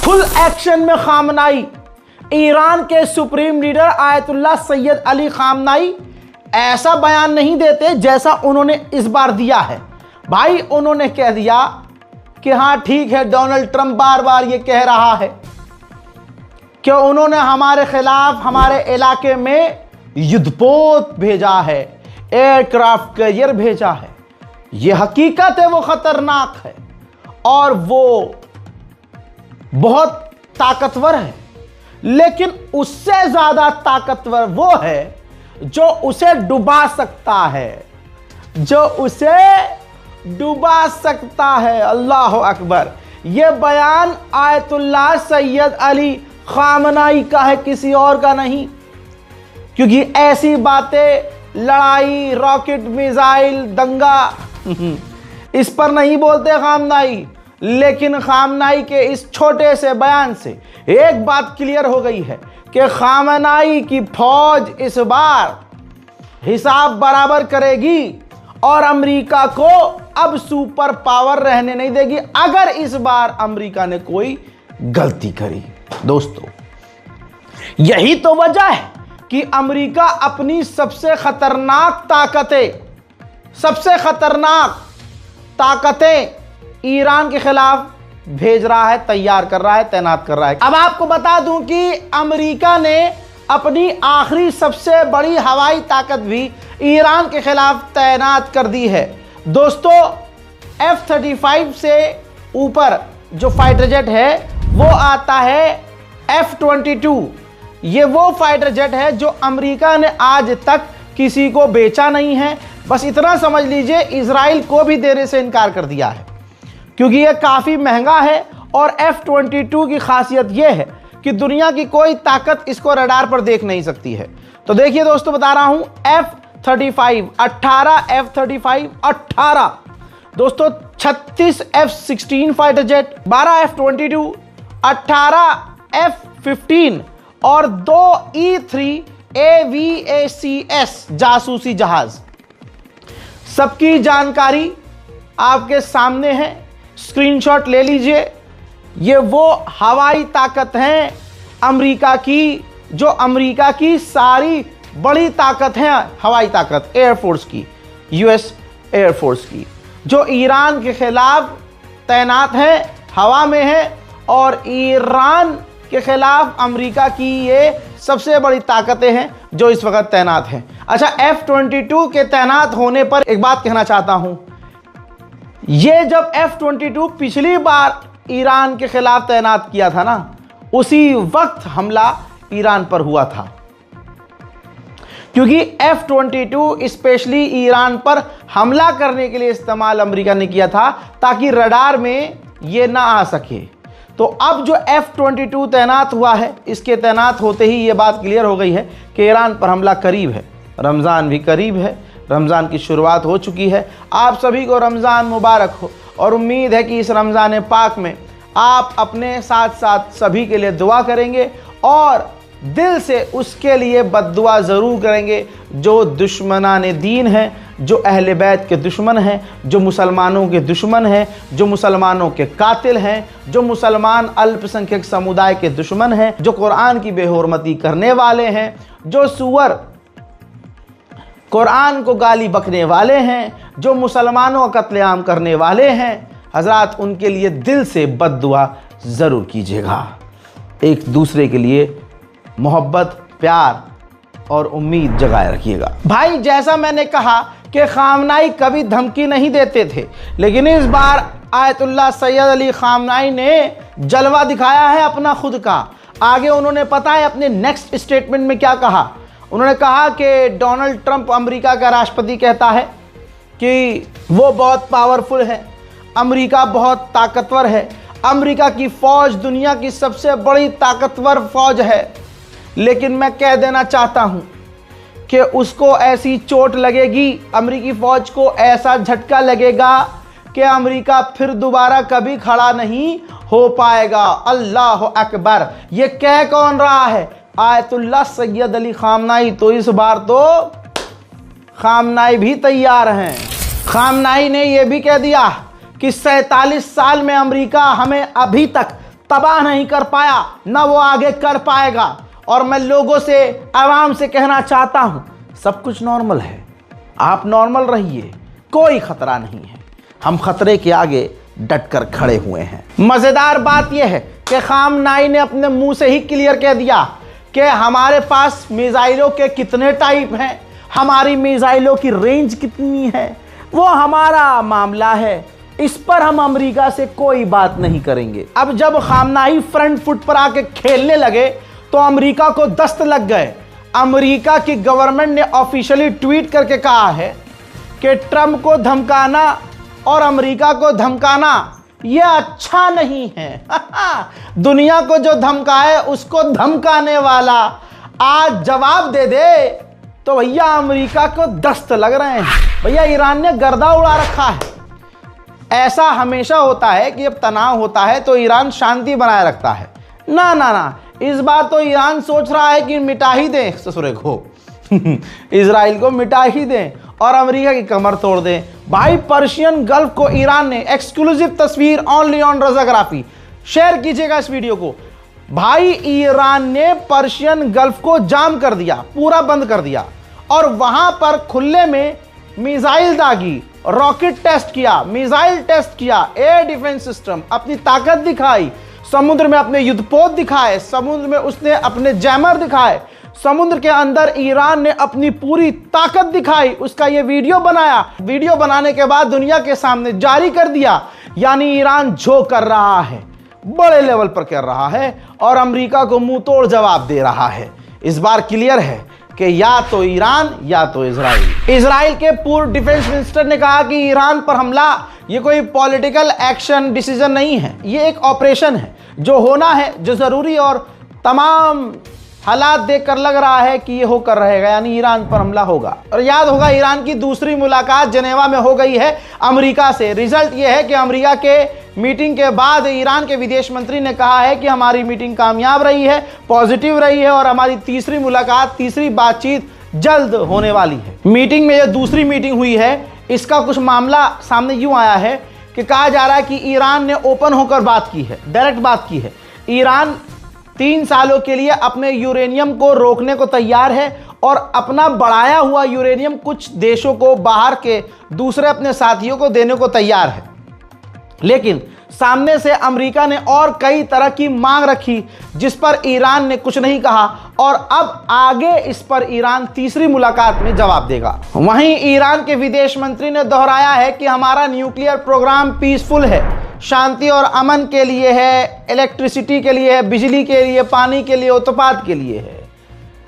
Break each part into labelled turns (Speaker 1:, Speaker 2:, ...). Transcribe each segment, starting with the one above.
Speaker 1: Full action में खामनाई। Iran के supreme leader Ayatollah Syed Ali खामनाई ऐसा बयान नहीं देते जैसा उन्होंने इस बार दिया है। भाई उन्होंने कह दिया कि हाँ ठीक है, डोनाल्ड ट्रंप बार बार ये कह रहा है कि उन्होंने हमारे खिलाफ हमारे इलाके में युद्धपोत भेजा है, एयरक्राफ्ट कैरियर भेजा है। ये हकीकत है, वो खतरनाक है और वो बहुत ताकतवर है, लेकिन उससे ज्यादा ताकतवर वो है जो उसे डुबा सकता है, जो उसे डुबा सकता है। अल्लाह अकबर। यह बयान आयतुल्लाह सैयद अली खामनाई का है, किसी और का नहीं, क्योंकि ऐसी बातें, लड़ाई, रॉकेट, मिसाइल, दंगा इस पर नहीं बोलते खामनाई। लेकिन खामनाई के इस छोटे से बयान से एक बात क्लियर हो गई है कि खामनाई की फौज इस बार हिसाब बराबर करेगी और अमेरिका को अब सुपर पावर रहने नहीं देगी अगर इस बार अमेरिका ने कोई गलती करी। दोस्तों, यही तो वजह है कि अमेरिका अपनी सबसे खतरनाक ताकतें ईरान के खिलाफ भेज रहा है, तैयार कर रहा है, तैनात कर रहा है। अब आपको बता दूं कि अमेरिका ने अपनी आखिरी सबसे बड़ी हवाई ताकत भी ईरान के खिलाफ तैनात कर दी है। दोस्तों, F-35 से ऊपर जो फाइटर जेट है वो आता है F-22। ये वो फाइटर जेट है जो अमेरिका ने आज तक किसी को बेचा नहीं है। बस इतना समझ लीजिए, इजराइल को भी देने से इनकार कर दिया है, क्योंकि ये काफ़ी महंगा है। और F-22 की खासियत ये है कि दुनिया की कोई ताकत इसको रडार पर देख नहीं सकती है। तो देखिए दोस्तों, बता रहा हूं, F-35 18 F-35 18, दोस्तों 36 F-16 fighter jet, 12 F-22, 18 F-15 और 2 E-3 AVACS जासूसी जहाज। सबकी जानकारी आपके सामने है, स्क्रीनशॉट ले लीजिए। ये वो हवाई ताकत हैं अमेरिका की, जो अमेरिका की सारी बड़ी ताकत है, हवाई ताकत एयरफोर्स की, यूएस एयरफोर्स की, जो ईरान के खिलाफ तैनात है, हवा में है। और ईरान के खिलाफ अमेरिका की ये सबसे बड़ी ताकतें हैं जो इस वक्त तैनात हैं। अच्छा, F-22 के तैनात होने पर एक बात कहना चाहता हूं, ये जब F-22 पिछली बार ईरान के खिलाफ तैनात किया था ना, उसी वक्त हमला ईरान पर हुआ था, क्योंकि F-22 स्पेशली ईरान पर हमला करने के लिए इस्तेमाल अमेरिका ने किया था ताकि रडार में ये ना आ सके। तो अब जो F-22 तैनात हुआ है, इसके तैनात होते ही ये बात क्लियर हो गई है कि ईरान पर हमला करीब है। रमज़ान भी करीब है, रमज़ान की शुरुआत हो चुकी है। आप सभी को रमज़ान मुबारक हो और उम्मीद है कि इस रमज़ान पाक में आप अपने साथ साथ सभी के लिए दुआ करेंगे और दिल से उसके लिए बद्दुआ ज़रूर करेंगे जो दुश्मनाने दीन हैं, जो अहले बैत के दुश्मन हैं, जो मुसलमानों के दुश्मन हैं, जो मुसलमानों के कातिल हैं, जो मुसलमान अल्पसंख्यक समुदाय के दुश्मन हैं, जो कुरान की बेहुरमती करने वाले हैं, जो सुअर कुरान को गाली बकने वाले हैं, जो मुसलमानों का कत्लेआम करने वाले हैं। हज़रात, उनके लिए दिल से बद्दुआ ज़रूर कीजिएगा। एक दूसरे के लिए मोहब्बत, प्यार और उम्मीद जगाए रखिएगा। भाई, जैसा मैंने कहा कि खामनाई कभी धमकी नहीं देते थे, लेकिन इस बार आयतुल्लाह सैयद अली खामनाई ने जलवा दिखाया है अपना खुद का। आगे उन्होंने पता है अपने नेक्स्ट स्टेटमेंट में क्या कहा। उन्होंने कहा कि डोनाल्ड ट्रंप अमेरिका का राष्ट्रपति कहता है कि वो बहुत पावरफुल है, अमेरिका बहुत ताकतवर है, अमेरिका की फ़ौज दुनिया की सबसे बड़ी ताकतवर फ़ौज है। लेकिन मैं कह देना चाहता हूं कि उसको ऐसी चोट लगेगी, अमेरिकी फ़ौज को ऐसा झटका लगेगा कि अमेरिका फिर दोबारा कभी खड़ा नहीं हो पाएगा। अल्लाह अकबर। ये कह कौन रहा है? आयतुल्लाह सैयद अली खामनाई। तो इस बार तो खामनाई भी तैयार हैं। खामनाई ने यह भी कह दिया कि 47 साल में अमेरिका हमें अभी तक तबाह नहीं कर पाया, ना वो आगे कर पाएगा। और मैं लोगों से, आवाम से कहना चाहता हूं, सब कुछ नॉर्मल है, आप नॉर्मल रहिए, कोई खतरा नहीं है। हम खतरे के आगे डटकर खड़े हुए हैं। मजेदार बात यह है कि खामनाई ने अपने मुंह से ही क्लियर कह दिया कि हमारे पास मिसाइलों के कितने टाइप हैं, हमारी मिसाइलों की रेंज कितनी है, वो हमारा मामला है, इस पर हम अमेरिका से कोई बात नहीं करेंगे। अब जब खामनाई फ्रंट फुट पर आके खेलने लगे तो अमेरिका को दस्त लग गए। अमेरिका की गवर्नमेंट ने ऑफिशियली ट्वीट करके कहा है कि ट्रंप को धमकाना और अमेरिका को धमकाना यह अच्छा नहीं है। दुनिया को जो धमकाए उसको धमकाने वाला आज जवाब दे दे तो भैया अमेरिका को दस्त लग रहे हैं। भैया ईरान ने गर्दा उड़ा रखा है। ऐसा हमेशा होता है कि जब तनाव होता है तो ईरान शांति बनाए रखता है। ना ना ना, इस बार तो ईरान सोच रहा है कि मिटा ही दें ससुरे को इजराइल को मिटा ही दें और अमेरिका की कमर तोड़ दें। भाई पर्शियन गल्फ को ईरान ने, एक्सक्लूसिव तस्वीर ओनली ऑन रज़ाग्राफी, शेयर कीजिएगा इस वीडियो को। भाई ईरान ने पर्शियन गल्फ को जाम कर दिया, पूरा बंद कर दिया और वहां पर खुले में मिसाइल दागी, रॉकेट टेस्ट किया, मिसाइल टेस्ट किया, एयर डिफेंस सिस्टम, अपनी ताकत दिखाई, समुद्र में अपने युद्धपोत दिखाए, समुद्र में उसने अपने जैमर दिखाए, समुद्र के अंदर ईरान ने अपनी पूरी ताकत दिखाई, उसका ये वीडियो बनाया। वीडियो बनाने के बाद दुनिया के सामने जारी कर दिया। यानी ईरान जो कर रहा है बड़े लेवल पर कर रहा है और अमेरिका को मुंह तोड़ जवाब दे रहा है। इस बार क्लियर है कि या तो ईरान या तो इजराइल। इजराइल के पूर्व डिफेंस मिनिस्टर ने कहा कि ईरान पर हमला ये कोई पॉलिटिकल एक्शन डिसीजन नहीं है, ये एक ऑपरेशन है, जो होना है, जो जरूरी और तमाम हालात देखकर लग रहा है कि ये होकर रहेगा, यानी ईरान पर हमला होगा। और याद होगा ईरान की दूसरी मुलाकात जनेवा में हो गई है अमेरिका से। रिजल्ट ये है कि अमेरिका के मीटिंग के बाद ईरान के विदेश मंत्री ने कहा है कि हमारी मीटिंग कामयाब रही है, पॉजिटिव रही है और हमारी तीसरी मुलाकात, तीसरी बातचीत जल्द होने वाली है। मीटिंग में जो दूसरी मीटिंग हुई है इसका कुछ मामला सामने यूं आया है कि कहा जा रहा है कि ईरान ने ओपन होकर बात की है, डायरेक्ट बात की है। ईरान 3 सालों के लिए अपने यूरेनियम को रोकने को तैयार है और अपना बढ़ाया हुआ यूरेनियम कुछ देशों को, बाहर के दूसरे अपने साथियों को देने को तैयार है। लेकिन सामने से अमेरिका ने और कई तरह की मांग रखी जिस पर ईरान ने कुछ नहीं कहा और अब आगे इस पर ईरान तीसरी मुलाकात में जवाब देगा। वहीं ईरान के विदेश मंत्री ने दोहराया है कि हमारा न्यूक्लियर प्रोग्राम पीसफुल है, शांति और अमन के लिए है, इलेक्ट्रिसिटी के लिए है, बिजली के लिए, पानी के लिए, उत्पाद के लिए है।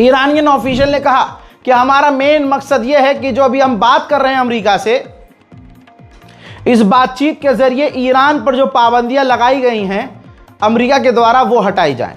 Speaker 1: ईरानियन ऑफिशियल ने कहा कि हमारा मेन मकसद यह है कि जो अभी हम बात कर रहे हैं अमेरिका से, इस बातचीत के जरिए ईरान पर जो पाबंदियां लगाई गई हैं अमेरिका के द्वारा वो हटाई जाएं।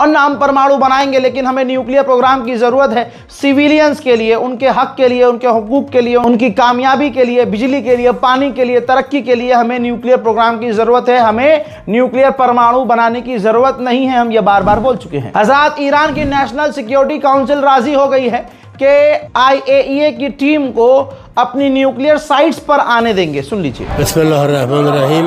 Speaker 1: और ना हम परमाणु बनाएंगे, लेकिन हमें न्यूक्लियर प्रोग्राम की जरूरत है सिविलियंस के लिए, उनके हक के लिए, उनके हुकूक के लिए, उनकी कामयाबी के लिए, बिजली के लिए, पानी के लिए, तरक्की के लिए हमें न्यूक्लियर प्रोग्राम की जरूरत है। हमें न्यूक्लियर परमाणु बनाने की जरूरत नहीं है, हम ये बार बार बोल चुके हैं। हज़रात, ईरान की नेशनल सिक्योरिटी काउंसिल राजी हो गई है कि IAEA की टीम को अपनी न्यूक्लियर साइट्स पर आने देंगे। सुन लीजिए।
Speaker 2: बिस्मिल्लाहिर्रहमानिर्रहीम।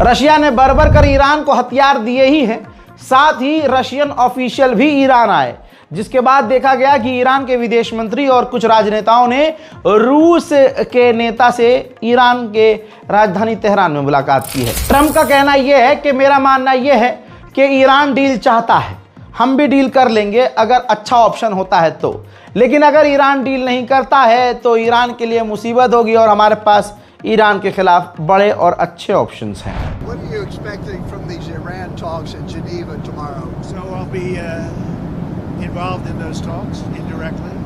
Speaker 1: रशिया ने बरबर कर ईरान को हथियार दिए ही हैं, साथ ही रशियन ऑफिशियल भी ईरान आए, जिसके बाद देखा गया कि ईरान के विदेश मंत्री और कुछ राजनेताओं ने रूस के नेता से ईरान के राजधानी तेहरान में मुलाकात की है। ट्रंप का कहना यह है कि मेरा मानना यह है कि ईरान डील चाहता है, हम भी डील कर लेंगे अगर अच्छा ऑप्शन होता है तो, लेकिन अगर ईरान डील नहीं करता है तो ईरान के लिए मुसीबत होगी और हमारे पास ईरान के खिलाफ बड़े और अच्छे ऑप्शंस हैं।
Speaker 3: What are you expecting from these Iran talks in Geneva tomorrow?
Speaker 4: So I'll be involved in those talks indirectly,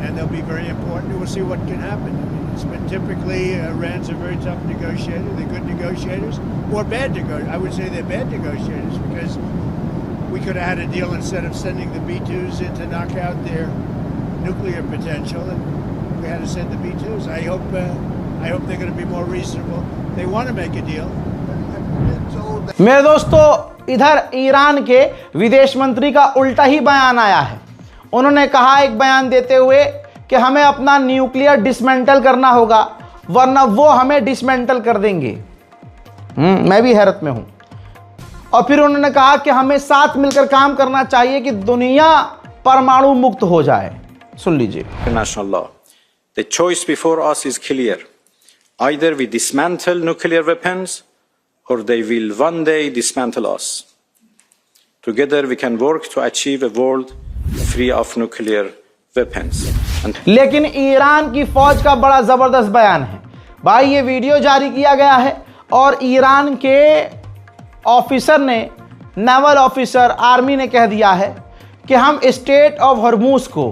Speaker 4: and they'll be very important. We'll see what can happen. I mean, it's been typically Iran's a very tough negotiator. They're good negotiators, or bad negotiators. I would say they're bad negotiators because we could have had a deal instead of sending the B-2s in to knock out their nuclear potential, and we had to send the B-2s. I hope they're going to be more reasonable. They want to make a deal.
Speaker 1: मेरे दोस्तों, इधर Iran के विदेश मंत्री का उल्टा ही बयान आया है। उन्होंने कहा एक बयान देते हुए कि हमें अपना न्यूक्लियर डिसमेंटल करना होगा वरना वो हमें डिसमेंटल कर देंगे। मैं भी हैरत में हूं। और फिर उन्होंने कहा कि हमें साथ मिलकर काम करना चाहिए कि दुनिया परमाणु मुक्त हो जाए। सुन लीजिए।
Speaker 5: International law. The choice before us is clear. Either we dismantle nuclear weapons or they will one day dismantle us. Together we can work to achieve a world free of nuclear weapons.
Speaker 1: लेकिन Iran की फौज का बड़ा जबरदस्त बयान है भाई। ये वीडियो जारी किया गया है और ईरान के ऑफिसर ने, नेवल ऑफिसर, आर्मी ने कह दिया है कि हम स्टेट ऑफ हॉर्मूज को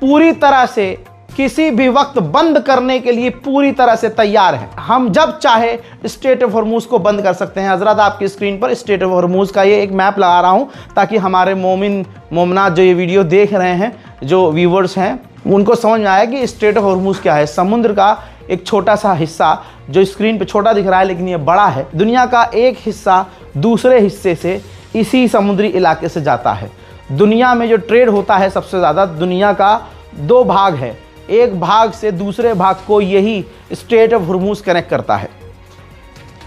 Speaker 1: पूरी तरह से किसी भी वक्त बंद करने के लिए पूरी तरह से तैयार हैं। हम जब चाहे स्टेट ऑफ हॉर्मूज को बंद कर सकते हैं। हजरत आपकी स्क्रीन पर स्टेट ऑफ हॉर्मूज का ये एक मैप लगा रहा हूं ताकि हमारे मोमिनात जो ये वीडियो देख रहे हैं, जो व्यूवर्स हैं, उनको समझ में आया कि स्टेट ऑफ हॉर्मूज क्या है। समुद्र का एक छोटा सा हिस्सा जो स्क्रीन पे छोटा दिख रहा है लेकिन ये बड़ा है। दुनिया का एक हिस्सा दूसरे हिस्से से इसी समुद्री इलाके से जाता है। दुनिया में जो ट्रेड होता है सबसे ज़्यादा, दुनिया का दो भाग है, एक भाग से दूसरे भाग को यही स्ट्रेट ऑफ हॉर्मूज कनेक्ट करता है।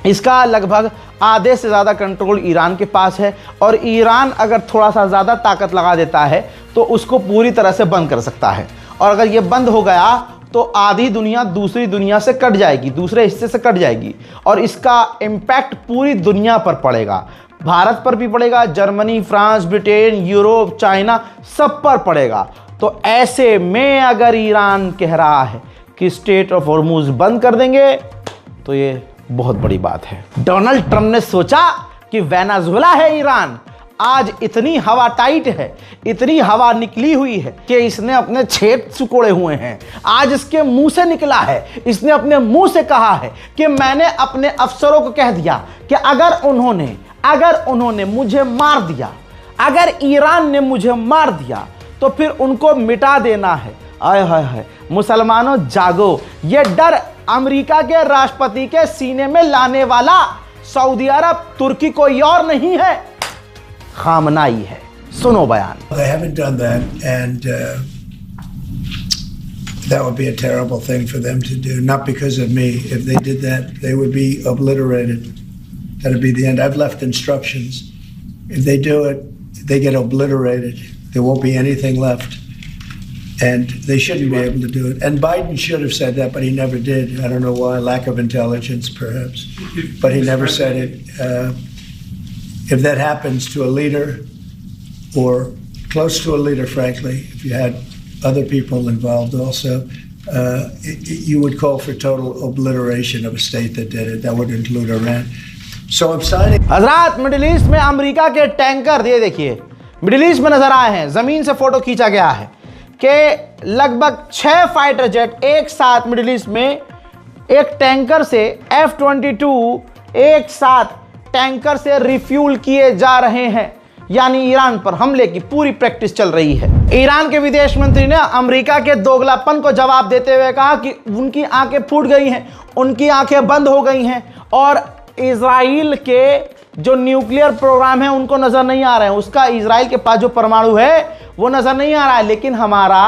Speaker 1: इसका लगभग आधे से ज़्यादा कंट्रोल ईरान के पास है और ईरान अगर थोड़ा सा ज़्यादा ताकत लगा देता है तो उसको पूरी तरह से बंद कर सकता है। और अगर ये बंद हो गया तो आधी दुनिया दूसरी दुनिया से कट जाएगी, दूसरे हिस्से से कट जाएगी और इसका इम्पैक्ट पूरी दुनिया पर पड़ेगा। भारत पर भी पड़ेगा, Germany, France, Britain, Europe, China, सब पर पड़ेगा। तो ऐसे में अगर ईरान कह रहा है कि स्टेट ऑफ हॉर्मूज बंद कर देंगे तो ये बहुत बड़ी बात है। डोनाल्ड ट्रंप ने सोचा कि वेनेजुएला है ईरान, आज इतनी हवा टाइट है, इतनी हवा निकली हुई है कि इसने अपने छेद सुकोड़े हुए हैं। आज इसके मुंह से निकला है, इसने अपने मुंह से कहा है कि मैंने अपने अफसरों को कह दिया कि अगर उन्होंने मुझे मार दिया, अगर ईरान ने मुझे मार दिया तो फिर उनको मिटा देना है। आय हाय हाय, मुसलमानों जागो। ये डर अमेरिका के राष्ट्रपति के सीने में लाने वाला सऊदी अरब, तुर्की कोई और नहीं है, खामनाई है। सुनो बयान।
Speaker 4: They haven't done that, and that would be a terrible thing for them to do. Not because of me. If they did that, they would be obliterated. That would be the end. I've left instructions. If they do it, they get obliterated. There won't be anything left. And they shouldn't be able to do it. And Biden should have said that, but he never did. I don't know why. Lack of intelligence, perhaps. But he never said it. If that happens to a leader, or close to a leader, frankly, if you had other people involved also, you would call for total obliteration of a state that did it. That would include Iran. So I'm signing.
Speaker 1: हजरात, middle east में America के tanker, ये देखिए, middle east में नजर आए हैं। जमीन से फोटो खींचा गया है कि लगभग 6 फाइटर जेट एक साथ मिडिल ईस्ट में एक टैंकर से F-22 एक साथ टैंकर से रिफ्यूल किए जा रहे हैं, यानी ईरान पर हमले की पूरी प्रैक्टिस चल रही है। ईरान के विदेश मंत्री ने अमेरिका के दोगलापन को जवाब देते हुए कहा कि उनकी आंखें फूट गई हैं, उनकी आंखें बंद हो गई हैं और इजराइल के जो न्यूक्लियर प्रोग्राम है उनको नजर नहीं आ रहे हैं। उसका इजराइल के पास जो परमाणु है वो नजर नहीं आ रहा है, लेकिन हमारा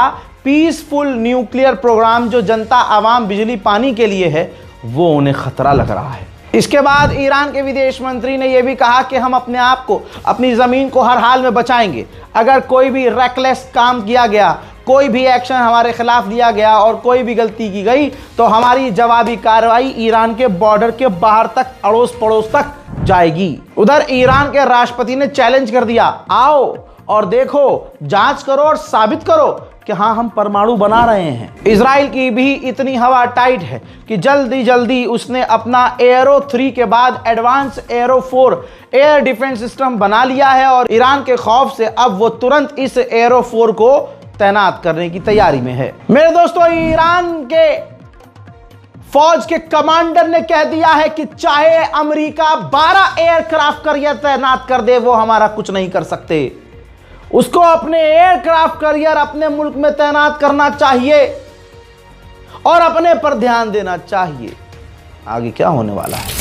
Speaker 1: पीसफुल न्यूक्लियर प्रोग्राम जो जनता, आवाम, बिजली, पानी के लिए है वो उन्हें खतरा लग रहा है। इसके बाद ईरान के विदेश मंत्री ने यह भी कहा कि हम अपने आप को, अपनी ज़मीन को हर हाल में बचाएंगे। अगर कोई भी रेकलेस काम किया गया, कोई भी एक्शन हमारे खिलाफ लिया गया और कोई भी गलती की गई तो हमारी जवाबी कार्रवाई ईरान के बॉर्डर के बाहर तक, अड़ोस पड़ोस तक जाएगी। उधर ईरान के राष्ट्रपति ने चैलेंज कर दिया, आओ और देखो, जांच करो और साबित करो कि हाँ, हम परमाणु बना रहे हैं। इजराइल की भी इतनी हवा टाइट है कि जल्दी जल्दी उसने अपना एरो 3 के बाद advance arrow 4 air defence system बना लिया है और ईरान के खौफ से अब वो तुरंत इस एरो 4 को तैनात करने की तैयारी में है। मेरे दोस्तों, ईरान के फौज के कमांडर ने कह दिया है कि चाहे अमेरिका 12 एयरक्राफ्ट कैरियर तैनात कर दे, वो हमारा कुछ नहीं कर सकते। उसको अपने एयरक्राफ्ट कैरियर अपने मुल्क में तैनात करना चाहिए और अपने पर ध्यान देना चाहिए। आगे क्या होने वाला है?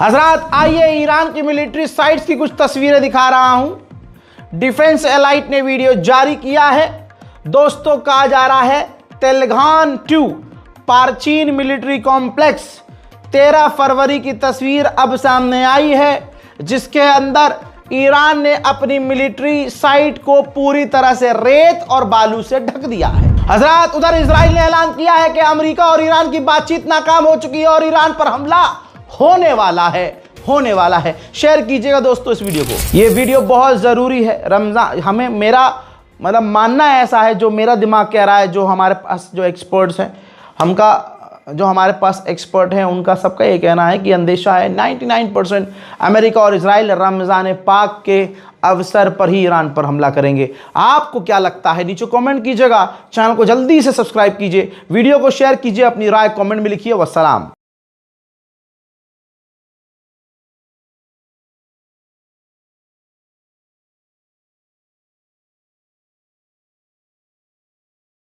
Speaker 1: हजरात, आइए ईरान की मिलिट्री साइट्स की कुछ तस्वीरें दिखा रहा हूं। डिफेंस एलाइट ने वीडियो जारी किया है। दोस्तों, कहा जा रहा है तेलगान 2 पारचीन मिलिट्री कॉम्प्लेक्स 13 फरवरी की तस्वीर अब सामने आई है, जिसके अंदर ईरान ने अपनी मिलिट्री साइट को पूरी तरह से रेत और बालू से ढक दिया है। हजरात, उधर इजराइल ने ऐलान किया है कि अमेरिका और ईरान की बातचीत नाकाम हो चुकी है और ईरान पर हमला होने वाला है। शेयर कीजिएगा दोस्तों इस वीडियो को। ये वीडियो बहुत ज़रूरी है। रमज़ान हमें, मेरा मतलब मानना ऐसा है, जो मेरा दिमाग कह रहा है, जो हमारे पास जो एक्सपर्ट्स हैं, जो हमारे पास एक्सपर्ट हैं, उनका सबका ये कहना है कि अंदेशा है 99% अमेरिका और इजराइल रमज़ान पाक के अवसर पर ही ईरान पर हमला करेंगे। आपको क्या लगता है? नीचे कमेंट कीजिएगा। चैनल को जल्दी से सब्सक्राइब कीजिए, वीडियो को शेयर कीजिए, अपनी राय कमेंट में लिखिए। वस्सलाम।